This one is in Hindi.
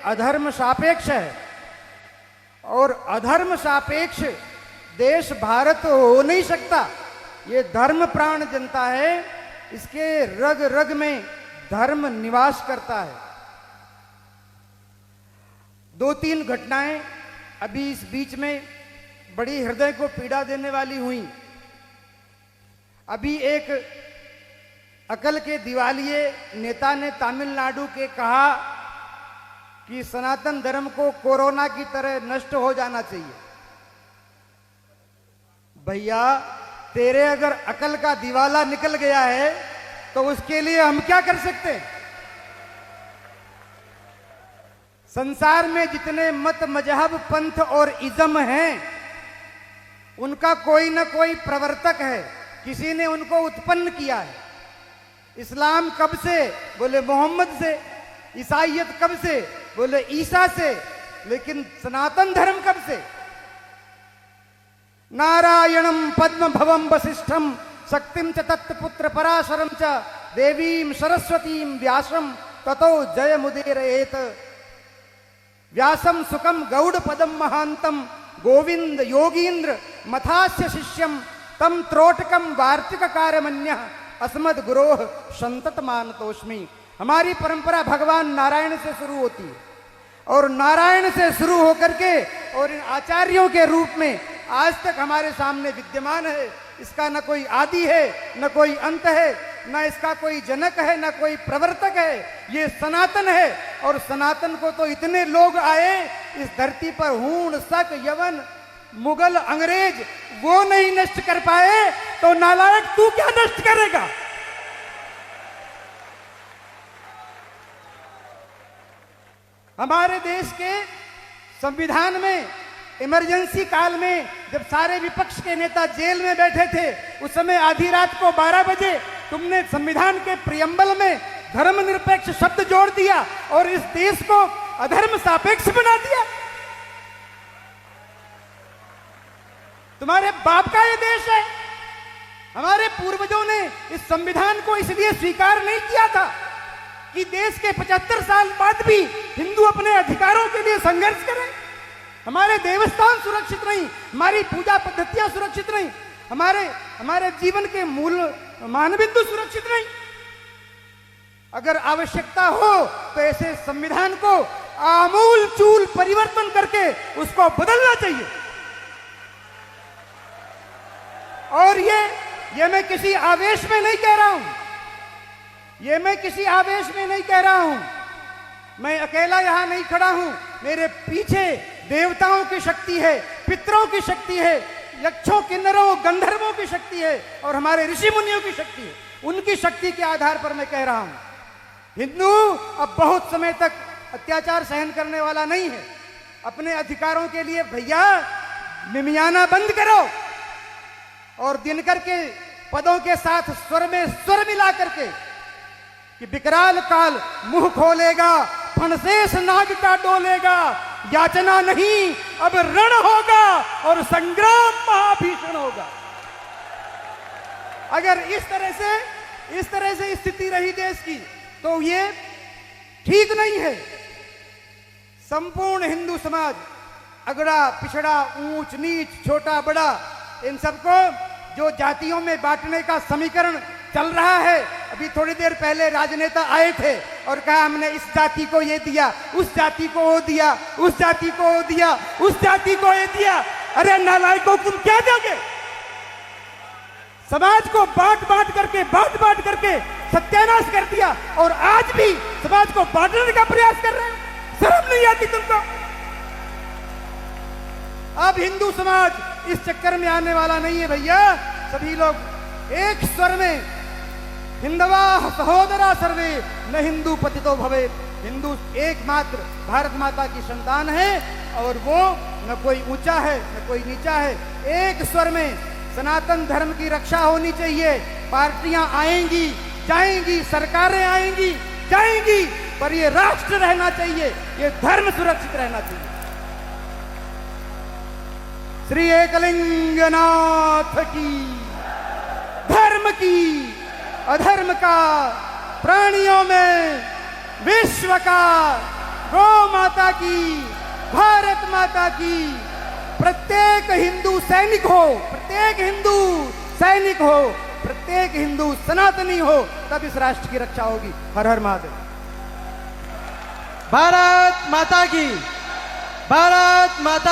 अधर्म सापेक्ष है, और अधर्म सापेक्ष देश भारत हो नहीं सकता। ये धर्म प्राण जनता है, इसके रग रग में धर्म निवास करता है। 2-3 घटनाएं अभी इस बीच में बड़ी हृदय को पीड़ा देने वाली हुई। अभी एक अकल के दिवालिये नेता ने तमिलनाडु के कहा कि सनातन धर्म को कोरोना की तरह नष्ट हो जाना चाहिए। भैया, तेरे अगर अकल का दिवाला निकल गया है तो उसके लिए हम क्या कर सकते हैं? संसार में जितने मत, मजहब, पंथ और इज्म हैं, उनका कोई ना कोई प्रवर्तक है, किसी ने उनको उत्पन्न किया है। इस्लाम कब से? बोले मोहम्मद से। ईसाईयत कब से? बोले ईसा से। लेकिन सनातन धर्म कब से? नारायणम पद्म भवम वसिष्ठम शक्तिम च तत्पुत्र पराशरम च देवीम सरस्वतीम व्यासम ततो जय मुदीरयेत। व्यासम सुखम गौड़ पदम महांतम गोविंद योगींद्र मथास्य शिष्यम तम त्रोटकम वार्तिक कार्यमन्य अस्मद गुरोह संतत मानतोष्मी। हमारी परंपरा भगवान नारायण से शुरू होती है, और नारायण से शुरू होकर के और इन आचार्यों के रूप में आज तक हमारे सामने विद्यमान है। इसका न कोई आदि है, न कोई अंत है, न इसका कोई जनक है, न कोई प्रवर्तक है। ये सनातन है, और सनातन को तो इतने लोग आए इस धरती पर, हूण, शक, यवन, मुगल, अंग्रेज, वो नहीं नष्ट कर पाए, तो नालायक तू क्या नष्ट करेगा? हमारे देश के संविधान में इमरजेंसी काल में जब सारे विपक्ष के नेता जेल में बैठे थे, उस समय आधी रात को 12 बजे तुमने संविधान के प्रियम्बल में धर्मनिरपेक्ष शब्द जोड़ दिया और इस देश को अधर्म सापेक्ष बना दिया। तुम्हारे बाप का ये देश है। हमारे पूर्वजों ने इस संविधान को इसलिए स्वीकार नहीं किया था कि देश के 75 साल बाद भी हिंदू अपने अधिकारों के लिए संघर्ष करें। हमारे देवस्थान सुरक्षित नहीं, हमारी पूजा पद्धतियां सुरक्षित नहीं, हमारे जीवन के मूल मानबिंदु सुरक्षित नहीं। अगर आवश्यकता हो तो ऐसे संविधान को आमूल चूल परिवर्तन करके उसको बदलना चाहिए। और ये मैं किसी आवेश में नहीं कह रहा हूं, ये मैं किसी आवेश में नहीं कह रहा हूं। मैं अकेला यहां नहीं खड़ा हूं, मेरे पीछे देवताओं की शक्ति है, पितरों की शक्ति है, यक्षों, किन्नरों, गंधर्वों की शक्ति है, और हमारे ऋषि मुनियों की शक्ति है। उनकी शक्ति के आधार पर मैं कह रहा हूं, हिंदू अब बहुत समय तक अत्याचार सहन करने वाला नहीं है। अपने अधिकारों के लिए भैया मिमियाना बंद करो, और दिनकर के पदों के साथ स्वर में स्वर मिला करके कि विकराल काल मुंह खोलेगा, फणसेस नाग का डोलेगा, याचना नहीं अब रण होगा और संग्राम महाभीषण होगा। अगर इस तरह से स्थिति रही देश की तो ये ठीक नहीं है। संपूर्ण हिंदू समाज, अगड़ा पिछड़ा, ऊंच नीच, छोटा बड़ा, इन सबको जो जातियों में बांटने का समीकरण चल रहा है, अभी थोड़ी देर पहले राजनेता आए थे और कहा हमने इस जाति को ये दिया, उस जाति को वो दिया, उस जाति को वो दिया, उस जाति को ये दिया। अरे नालायकों, तुम क्या दोगे? समाज को बांट बांट करके सत्यानाश कर दिया, और आज भी समाज को बांटने का प्रयास कर रहे हैं। शर्म नहीं आती तुमको? अब हिंदू समाज इस चक्कर में आने वाला नहीं है भैया। सभी लोग एक स्वर में हिंदवा सहोदरा सर्वे न हिंदू पतितो भवे। हिंदू एकमात्र भारत माता की संतान है, और वो न कोई ऊंचा है न कोई नीचा है। एक स्वर में सनातन धर्म की रक्षा होनी चाहिए। पार्टियां आएंगी जाएंगी, सरकारें आएंगी जाएंगी, पर ये राष्ट्र रहना चाहिए, ये धर्म सुरक्षित रहना चाहिए। श्री एकलिंगनाथ की, धर्म की, अधर्म का, प्राणियों में विश्व का, गौ माता माता की, भारत माता की। प्रत्येक हिंदू सैनिक हो, प्रत्येक हिंदू सैनिक हो, प्रत्येक हिंदू सनातनी हो, तब इस राष्ट्र की रक्षा होगी। हर हर महादेव। भारत माता की, भारत माता